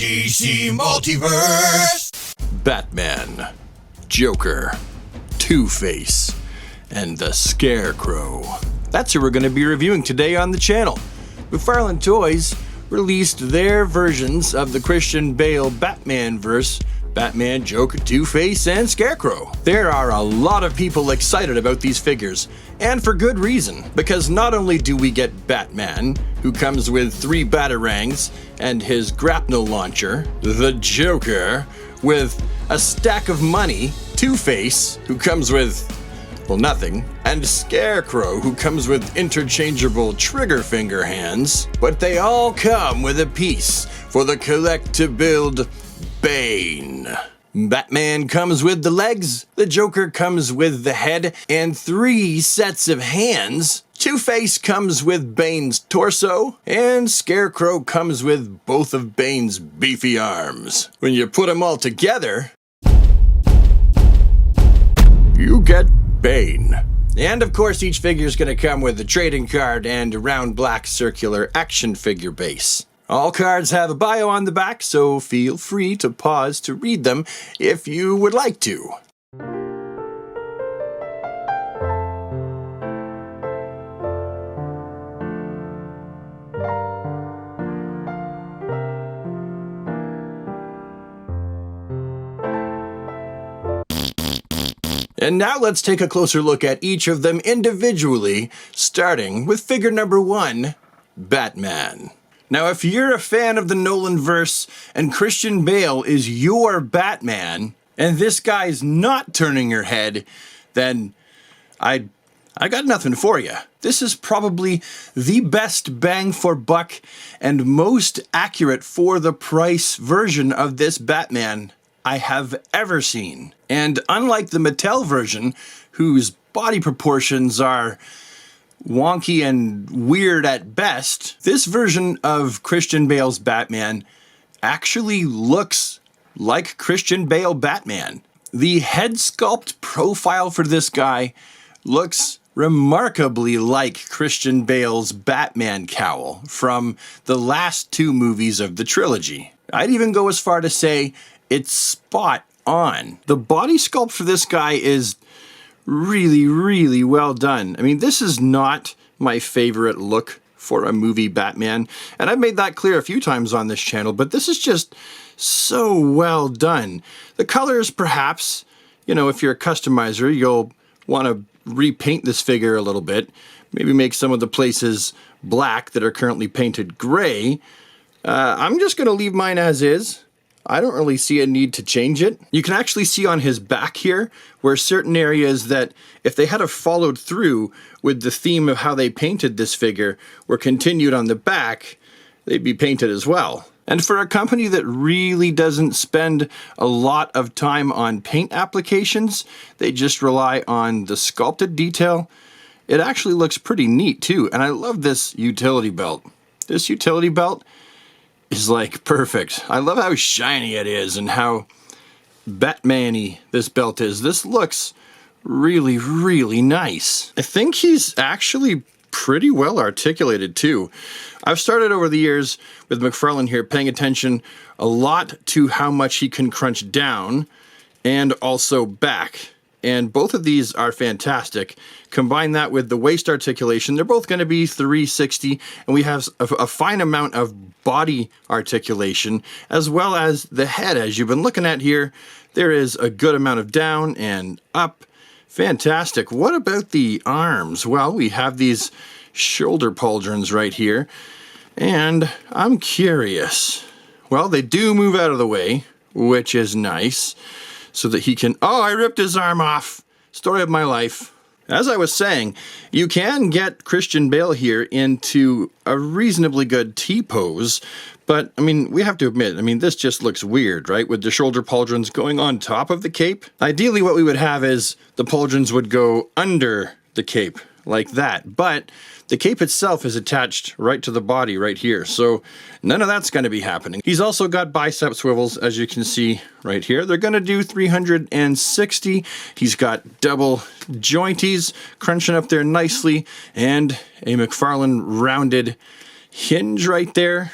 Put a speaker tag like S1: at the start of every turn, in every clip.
S1: DC Multiverse! Batman, Joker, TwoFace, and the Scarecrow. That's who we're going to be reviewing today on the channel. McFarlane Toys released their versions of the Christian Bale Batman-verse, Batman, Joker, Two-Face, and Scarecrow. There are a lot of people excited about these figures, and for good reason, because not only do we get Batman, who comes with 3 batarangs and his grapnel launcher, the Joker, with a stack of money, Two-Face, who comes with, well, nothing, and Scarecrow, who comes with interchangeable trigger finger hands, but they all come with a piece for the collect-to-build Bane. Batman comes with the legs, the Joker comes with the head and 3 sets of hands, Two-Face comes with Bane's torso, and Scarecrow comes with both of Bane's beefy arms. When you put them all together, you get Bane. And of course each figure is going to come with a trading card and a round black circular action figure base. All cards have a bio on the back, so feel free to pause to read them if you would like to. And now let's take a closer look at each of them individually, starting with figure number 1, Batman. Now, if you're a fan of the Nolanverse and Christian Bale is your Batman, and this guy's not turning your head, then I got nothing for you. This is probably the best bang for buck and most accurate for the price version of this Batman I have ever seen. And unlike the Mattel version, whose body proportions are wonky and weird at best, this version of Christian Bale's Batman actually looks like Christian Bale Batman. The head sculpt profile for this guy looks remarkably like Christian Bale's Batman cowl from the last 2 movies of the trilogy. I'd even go as far to say it's spot on. The body sculpt for this guy is really well done. I mean, this is not my favorite look for a movie Batman, and I've made that clear a few times on this channel, but this is just so well done. The colors, perhaps, you know, if you're a customizer, you'll want to repaint this figure a little bit, maybe make some of the places black that are currently painted gray. I'm just going to leave mine as is. I don't really see a need to change it. You can actually see on his back here where certain areas that if they had have followed through with the theme of how they painted this figure were continued on the back, they'd be painted as well. And for a company that really doesn't spend a lot of time on paint applications, they just rely on the sculpted detail, it actually looks pretty neat too. And I love this utility belt. This utility belt is like perfect. I love how shiny it is and how Batman-y this belt is. This looks really nice. I think he's actually pretty well articulated too. I've started over the years with McFarlane here paying attention a lot to how much he can crunch down and also back. And both of these are fantastic. Combine that with the waist articulation, they're both going to be 360, and we have a fine amount of body articulation, as well as the head. As you've been looking at here, there is a good amount of down and up. Fantastic. What about the arms? Well, we have these shoulder pauldrons right here, and I'm curious. Well, they do move out of the way, which is nice, so that he can... Oh, I ripped his arm off. Story of my life. As I was saying, you can get Christian Bale here into a reasonably good T-pose, but, I mean, we have to admit, I mean, this just looks weird, right? With the shoulder pauldrons going on top of the cape. Ideally, what we would have is the pauldrons would go under the cape, like that, but the cape itself is attached right to the body right here, so none of that's going to be happening. He's also got bicep swivels, as you can see right here. They're going to do 360. He's got double jointies crunching up there nicely, and a McFarlane rounded hinge right there.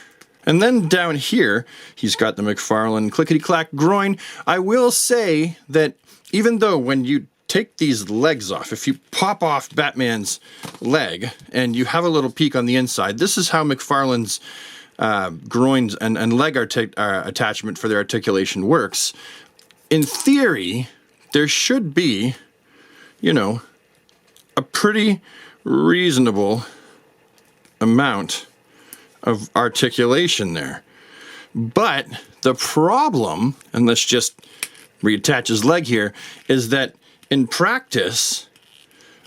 S1: And then down here, he's got the McFarlane clickety-clack groin. I will say that even though when you take these legs off, if you pop off Batman's leg and you have a little peek on the inside, this is how McFarlane's groins and leg attachment for their articulation works. In theory, there should be, you know, a pretty reasonable amount of articulation there. But the problem, and let's just reattach his leg here, is that in practice,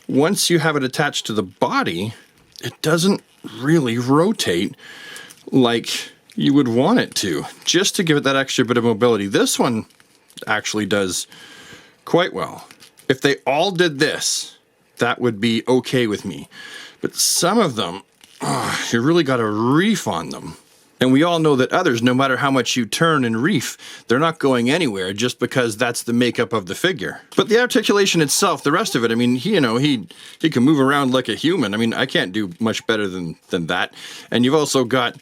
S1: once you have it attached to the body, it doesn't really rotate like you would want it to, just to give it that extra bit of mobility. This one actually does quite well. If they all did this, that would be okay with me. But some of them, you really got to reef on them. And we all know that others, no matter how much you turn and reef, they're not going anywhere just because that's the makeup of the figure. But the articulation itself, the rest of it, I mean, he can move around like a human. I mean, I can't do much better than that. And you've also got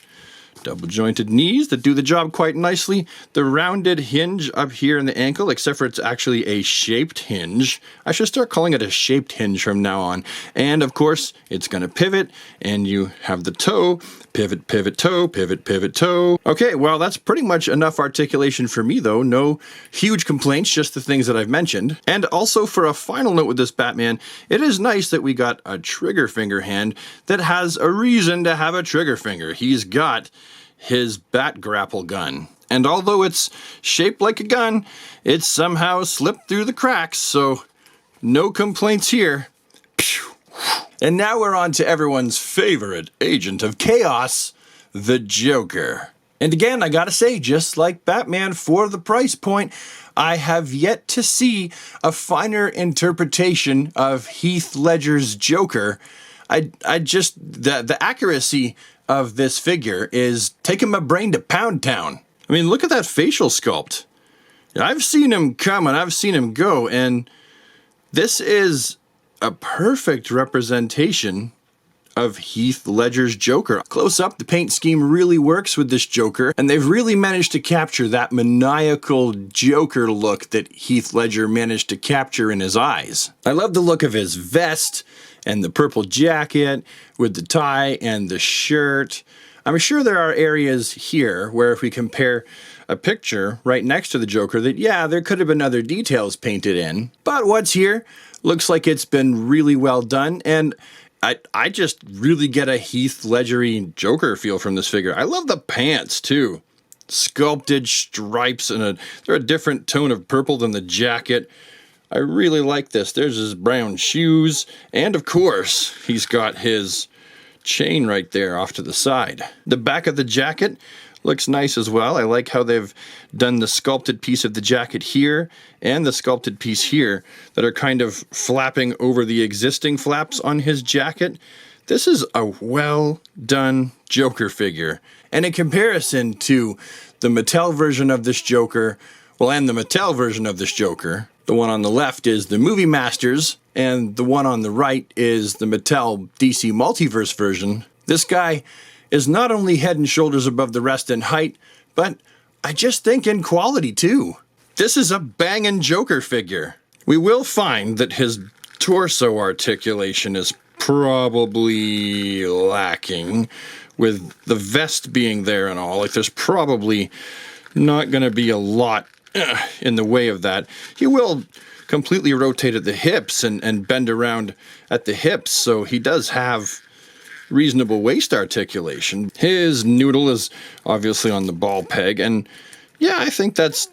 S1: double jointed knees that do the job quite nicely. The rounded hinge up here in the ankle, except for it's actually a shaped hinge. I should start calling it a shaped hinge from now on. And of course, it's going to pivot, and you have the toe, pivot, pivot, toe, pivot, pivot, toe. Okay, well, that's pretty much enough articulation for me, though. No huge complaints, just the things that I've mentioned. And also, for a final note with this Batman, it is nice that we got a trigger finger hand that has a reason to have a trigger finger. He's got his bat grapple gun. And although it's shaped like a gun, it's somehow slipped through the cracks, so no complaints here. And now we're on to everyone's favorite agent of chaos, the Joker. And again, I gotta say, just like Batman, for the price point, I have yet to see a finer interpretation of Heath Ledger's Joker. The accuracy of this figure is taking my brain to Pound Town. I mean, look at that facial sculpt. I've seen him come and I've seen him go, and this is a perfect representation of Heath Ledger's Joker. Close up, the paint scheme really works with this Joker, and they've really managed to capture that maniacal Joker look that Heath Ledger managed to capture in his eyes. I love the look of his vest and the purple jacket with the tie and the shirt. I'm sure there are areas here where if we compare a picture right next to the Joker that, yeah, there could have been other details painted in. But what's here looks like it's been really well done, and I just really get a Heath Ledger-y Joker feel from this figure. I love the pants, too. Sculpted stripes, and they're a different tone of purple than the jacket. I really like this. There's his brown shoes, and of course, he's got his chain right there off to the side. The back of the jacket looks nice as well. I like how they've done the sculpted piece of the jacket here and the sculpted piece here that are kind of flapping over the existing flaps on his jacket. This is a well done Joker figure. And in comparison to the Mattel version of this Joker, and the Mattel version of this Joker, the one on the left is the Movie Masters, and the one on the right is the Mattel DC Multiverse version. This guy is not only head and shoulders above the rest in height, but I just think in quality too. This is a bangin' Joker figure. We will find that his torso articulation is probably lacking, with the vest being there and all. Like, there's probably not going to be a lot in the way of that. He will completely rotate at the hips and bend around at the hips, so he does have reasonable waist articulation. His noodle is obviously on the ball peg, and yeah, I think that's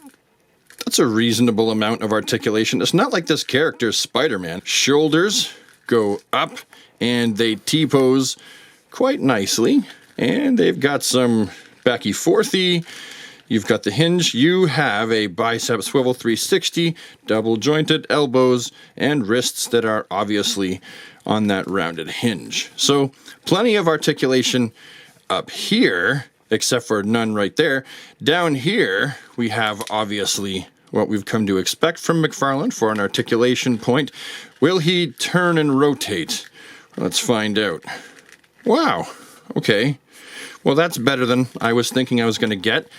S1: a reasonable amount of articulation. It's not like this character's Spider-Man. Shoulders go up, and they T-pose quite nicely, and they've got some backy-forthy. You've got the hinge. You have a bicep swivel 360, double jointed elbows, and wrists that are obviously on that rounded hinge. So plenty of articulation up here, except for none right there. Down here, we have obviously what we've come to expect from McFarlane for an articulation point. Will he turn and rotate? Let's find out. Wow, okay. Well, that's better than I was thinking I was going to get.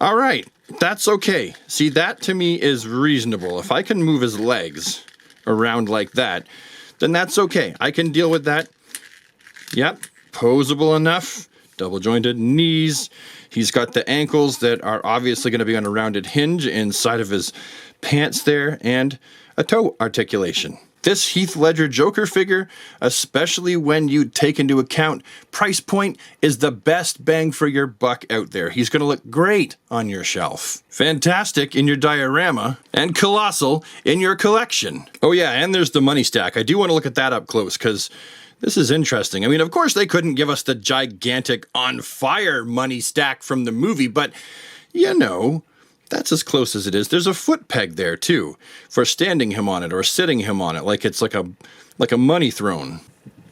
S1: All right, that's okay. See, that to me is reasonable. If I can move his legs around like that, then that's okay. I can deal with that. Yep, posable enough. Double jointed knees. He's got the ankles that are obviously going to be on a rounded hinge inside of his pants there, and a toe articulation. This Heath Ledger Joker figure, especially when you take into account price point, is the best bang for your buck out there. He's going to look great on your shelf. Fantastic in your diorama, and colossal in your collection. Oh yeah, and there's the money stack. I do want to look at that up close, because this is interesting. I mean, of course they couldn't give us the gigantic on fire money stack from the movie, but you know, that's as close as it is. There's a foot peg there too, for standing him on it or sitting him on it, like it's like a money throne.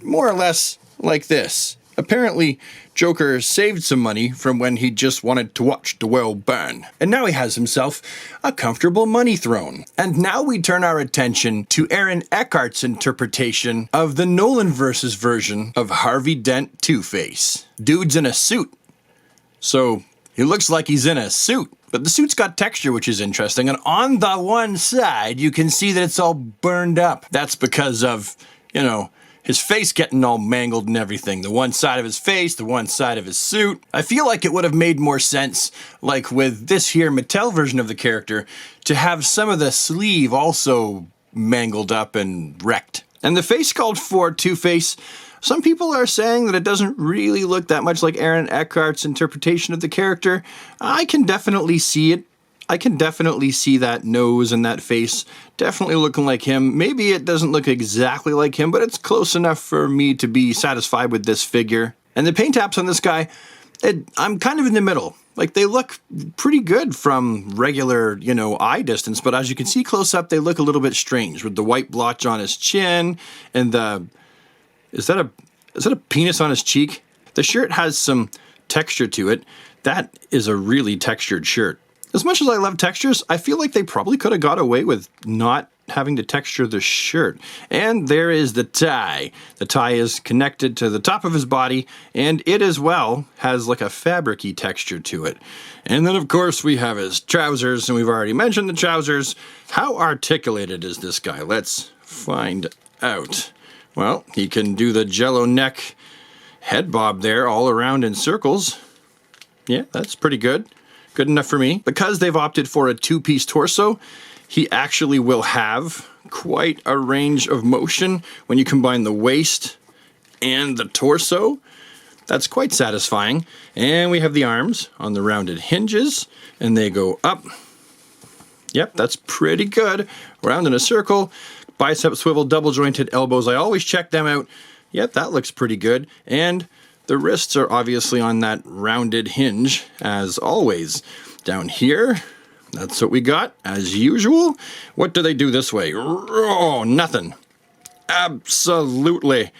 S1: More or less like this. Apparently, Joker saved some money from when he just wanted to watch the world burn. And now he has himself a comfortable money throne. And now we turn our attention to Aaron Eckhart's interpretation of the Nolanverse's version of Harvey Dent Two-Face. Dude's in a suit. So he looks like he's in a suit. But the suit's got texture, which is interesting. And on the one side, you can see that it's all burned up. That's because of, you know, his face getting all mangled and everything. The one side of his face, the one side of his suit. I feel like it would have made more sense, like with this here Mattel version of the character, to have some of the sleeve also mangled up and wrecked. And the face sculpt for Two-Face, some people are saying that it doesn't really look that much like Aaron Eckhart's interpretation of the character. I can definitely see it. I can definitely see that nose and that face definitely looking like him. Maybe it doesn't look exactly like him, but it's close enough for me to be satisfied with this figure. And the paint apps on this guy, I'm kind of in the middle. Like, they look pretty good from regular, you know, eye distance, but as you can see close up, they look a little bit strange with the white blotch on his chin and the... Is that a penis on his cheek? The shirt has some texture to it. That is a really textured shirt. As much as I love textures, I feel like they probably could have got away with not having to texture the shirt. And there is the tie. The tie is connected to the top of his body, and it as well has like a fabric-y texture to it. And then of course we have his trousers, and we've already mentioned the trousers. How articulated is this guy? Let's find out. Well, he can do the jello neck head bob there all around in circles. Yeah, that's pretty good. Good enough for me. Because they've opted for a two-piece torso, he actually will have quite a range of motion when you combine the waist and the torso. That's quite satisfying. And we have the arms on the rounded hinges, and they go up. Yep, that's pretty good. Round in a circle. Bicep swivel, double jointed elbows. I always check them out. Yep, that looks pretty good. And the wrists are obviously on that rounded hinge, as always. Down here, that's what we got, as usual. What do they do this way? Oh, nothing. Absolutely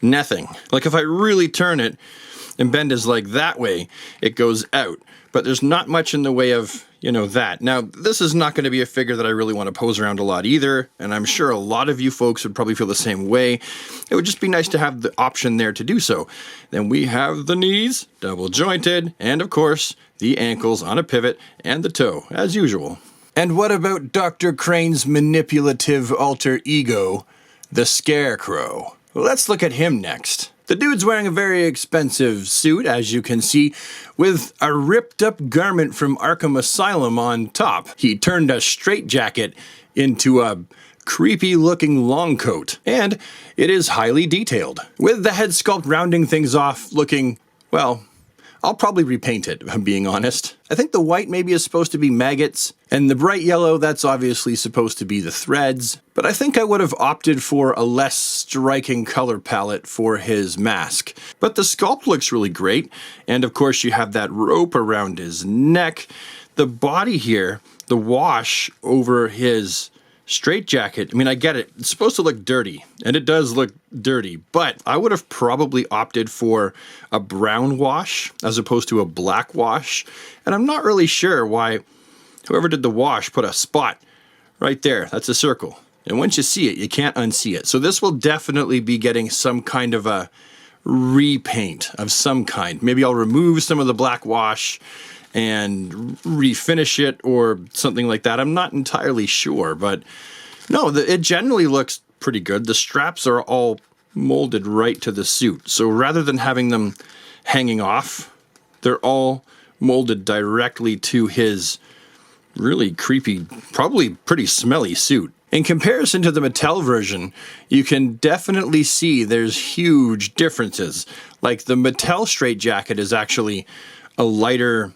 S1: nothing. Like, if I really turn it and bend his leg that way, it goes out. But there's not much in the way of, you know, that. Now, this is not going to be a figure that I really want to pose around a lot either, and I'm sure a lot of you folks would probably feel the same way. It would just be nice to have the option there to do so. Then we have the knees, double jointed, and of course, the ankles on a pivot, and the toe, as usual. And what about Dr. Crane's manipulative alter ego, the Scarecrow? Let's look at him next. The dude's wearing a very expensive suit, as you can see, with a ripped-up garment from Arkham Asylum on top. He turned a straitjacket into a creepy-looking long coat, and it is highly detailed, with the head sculpt rounding things off, looking, well, I'll probably repaint it, if I'm being honest. I think the white maybe is supposed to be maggots, and the bright yellow, that's obviously supposed to be the threads. But I think I would have opted for a less striking color palette for his mask. But the sculpt looks really great, and of course you have that rope around his neck. The body here, the wash over his straitjacket, I mean, I get it. It's supposed to look dirty, and it does look dirty, but I would have probably opted for a brown wash as opposed to a black wash, and I'm not really sure why whoever did the wash put a spot right there. That's a circle, and once you see it, you can't unsee it. So this will definitely be getting some kind of a repaint of some kind. Maybe I'll remove some of the black wash and refinish it or something like that. I'm not entirely sure, but no, it generally looks pretty good. The straps are all molded right to the suit. So rather than having them hanging off, they're all molded directly to his really creepy, probably pretty smelly suit. In comparison to the Mattel version, you can definitely see there's huge differences. Like the Mattel straitjacket is actually a lighter,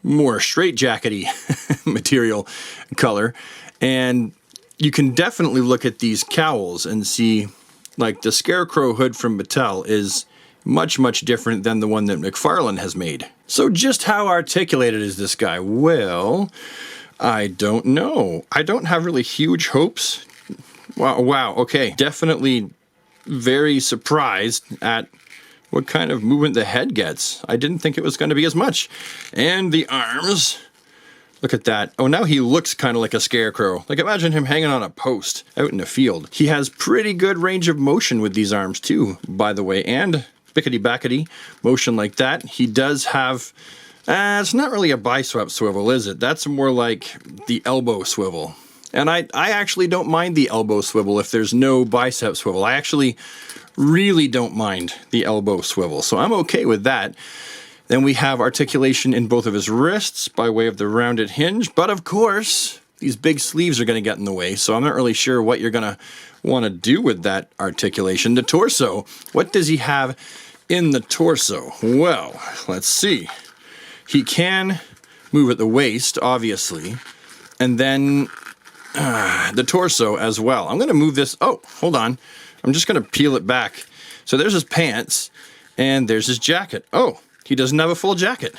S1: more straitjackety material color. And you can definitely look at these cowls and see like the Scarecrow hood from Mattel is much, much different than the one that McFarlane has made. So just how articulated is this guy? Well, I don't know. I don't have really huge hopes. Wow, okay. Definitely very surprised at what kind of movement the head gets. I didn't think it was going to be as much. And the arms, look at that. Oh, now he looks kind of like a Scarecrow. Like imagine him hanging on a post out in the field. He has pretty good range of motion with these arms too, by the way, and bickety-backety motion like that. He does have... it's not really a bicep swivel, is it? That's more like the elbow swivel. And I actually don't mind the elbow swivel if there's no bicep swivel. I actually really don't mind the elbow swivel, so I'm okay with that. Then we have articulation in both of his wrists by way of the rounded hinge, but of course, these big sleeves are going to get in the way, so I'm not really sure what you're going to want to do with that articulation. The torso, what does he have in the torso? Well, let's see. He can move at the waist, obviously, and then the torso as well. I'm going to move this. Oh, hold on. I'm just going to peel it back. So there's his pants, and there's his jacket. Oh, he doesn't have a full jacket.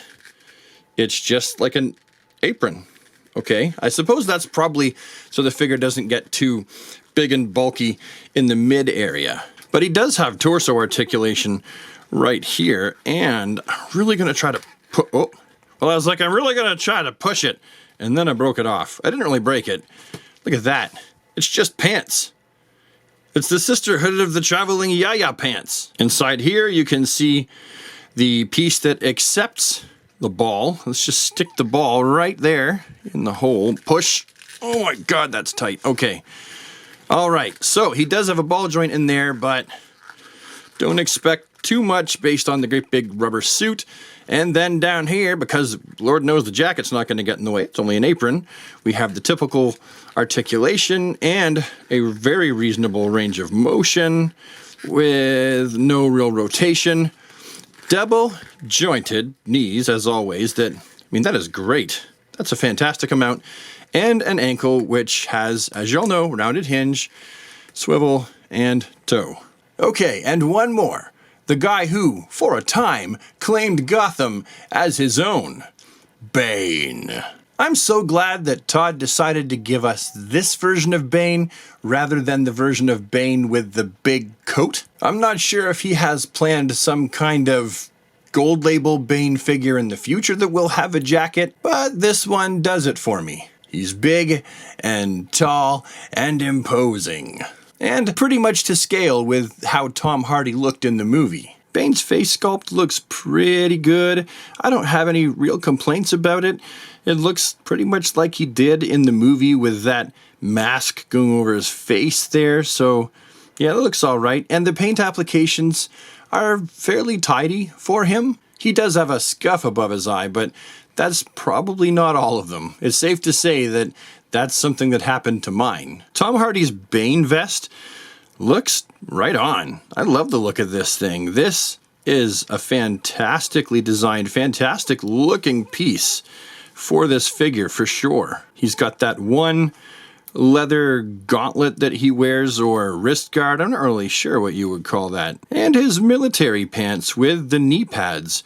S1: It's just like an apron. Okay, I suppose that's probably so the figure doesn't get too big and bulky in the mid area. But he does have torso articulation right here, and I'm really going to try to put... Oh, well, I was like, I'm really going to try to push it, and then I broke it off. I didn't really break it. Look at that. It's just pants. It's the sisterhood of the traveling yaya pants. Inside here, you can see the piece that accepts the ball. Let's just stick the ball right there in the hole. Push. Oh my God, that's tight. Okay. All right. So he does have a ball joint in there, but don't expect too much based on the great big rubber suit. And then down here, because Lord knows the jacket's not going to get in the way, it's only an apron, we have the typical articulation and a very reasonable range of motion with no real rotation. Double jointed knees, as always. That is great. That's a fantastic amount. And an ankle, which has, as you all know, rounded hinge, swivel, and toe. Okay, and one more. The guy who, for a time, claimed Gotham as his own. Bane. I'm so glad that Todd decided to give us this version of Bane rather than the version of Bane with the big coat. I'm not sure if he has planned some kind of gold label Bane figure in the future that will have a jacket, but this one does it for me. He's big and tall and imposing. And pretty much to scale with how Tom Hardy looked in the movie. Bane's face sculpt looks pretty good. I don't have any real complaints about it. It looks pretty much like he did in the movie with that mask going over his face there. So yeah, it looks all right. And the paint applications are fairly tidy for him. He does have a scuff above his eye, but that's probably not all of them. It's safe to say that that's something that happened to mine. Tom Hardy's Bane vest looks right on. I love the look of this thing. This is a fantastically designed, fantastic looking piece for this figure for sure. He's got that one leather gauntlet that he wears, or wrist guard. I'm not really sure what you would call that. And his military pants with the knee pads.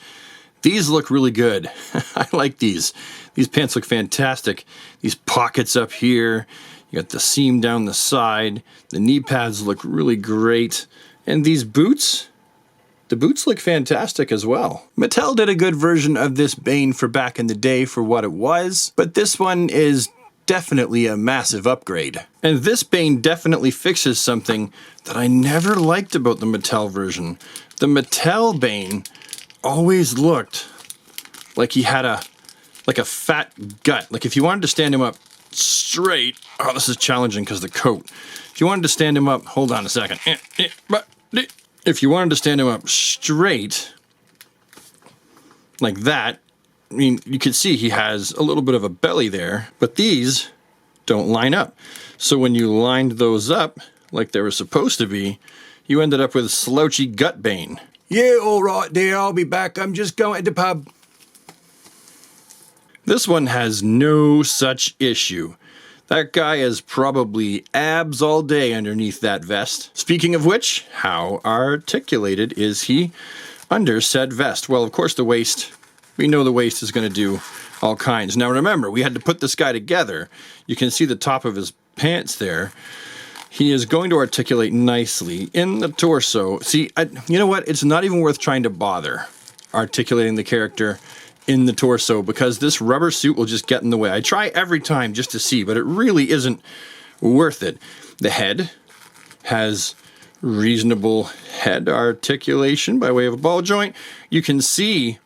S1: These look really good. I like these. These pants look fantastic. These pockets up here. You got the seam down the side. The knee pads look really great. And these boots, the boots look fantastic as well. Mattel did a good version of this Bane for back in the day for what it was, but this one is definitely a massive upgrade. And this Bane definitely fixes something that I never liked about the Mattel version. The Mattel Bane always looked like he had a fat gut. Like if you wanted to stand him up straight, oh, this is challenging because the coat. If you wanted to stand him up, hold on a second. If you wanted to stand him up straight, like that, I mean, you can see he has a little bit of a belly there, but these don't line up. So when you lined those up like they were supposed to be, you ended up with slouchy gut Bane.
S2: Yeah, all right, dear, I'll be back. I'm just going to the pub.
S1: This one has no such issue. That guy is probably abs all day underneath that vest. Speaking of which, how articulated is he under said vest? Well, of course the waist, we know the waist is going to do all kinds. Now remember, we had to put this guy together. You can see the top of his pants there. He is going to articulate nicely in the torso. See, you know what? It's not even worth trying to bother articulating the character in the torso because this rubber suit will just get in the way. I try every time just to see, but it really isn't worth it. The head has reasonable head articulation by way of a ball joint. You can see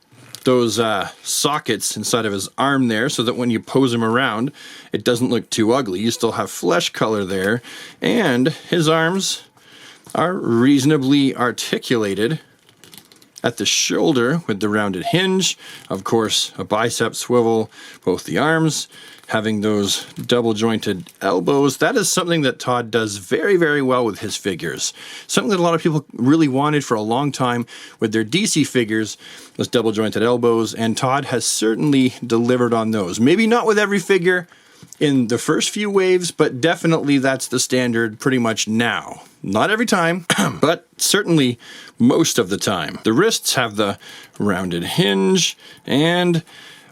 S1: those sockets inside of his arm there so that when you pose him around, it doesn't look too ugly. You still have flesh color there, and his arms are reasonably articulated at the shoulder with the rounded hinge. Of course, a bicep swivel, both the arms, having those double jointed elbows. That is something that Todd does very, very well with his figures. Something that a lot of people really wanted for a long time with their DC figures, those double jointed elbows, and Todd has certainly delivered on those. Maybe not with every figure in the first few waves, but definitely that's the standard pretty much now. Not every time, but certainly most of the time. The wrists have the rounded hinge, and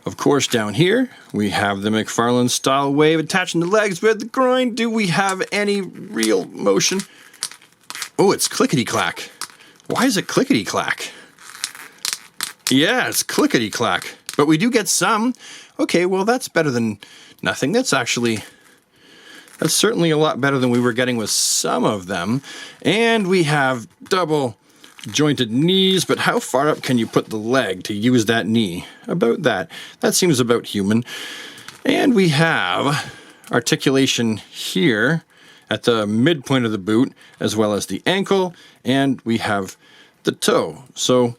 S1: of course down here we have the McFarlane style wave attaching the legs with the groin. Do we have any real motion? Oh, it's clickety-clack. Why is it clickety-clack? Yeah, it's clickety-clack. But we do get some. Okay, well that's better than nothing. That's certainly a lot better than we were getting with some of them. And we have double jointed knees, but how far up can you put the leg to use that knee? About that. That seems about human. And we have articulation here at the midpoint of the boot, as well as the ankle, and we have the toe. So,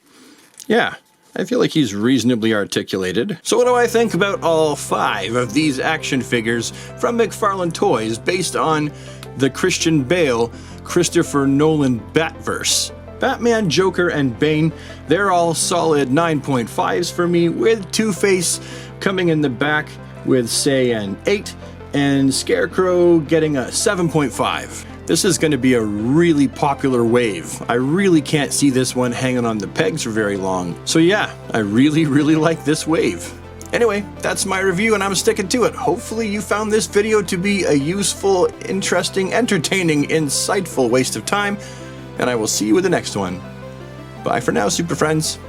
S1: yeah, I feel like he's reasonably articulated. So what do I think about all 5 of these action figures from McFarlane Toys based on the Christian Bale, Christopher Nolan Batverse? Batman, Joker, and Bane, they're all solid 9.5s for me, with TwoFace coming in the back with, say, an 8, and Scarecrow getting a 7.5. This is going to be a really popular wave. I really can't see this one hanging on the pegs for very long. So yeah, I really, really like this wave. Anyway, that's my review and I'm sticking to it. Hopefully you found this video to be a useful, interesting, entertaining, insightful waste of time, and I will see you with the next one. Bye for now, Super Friends.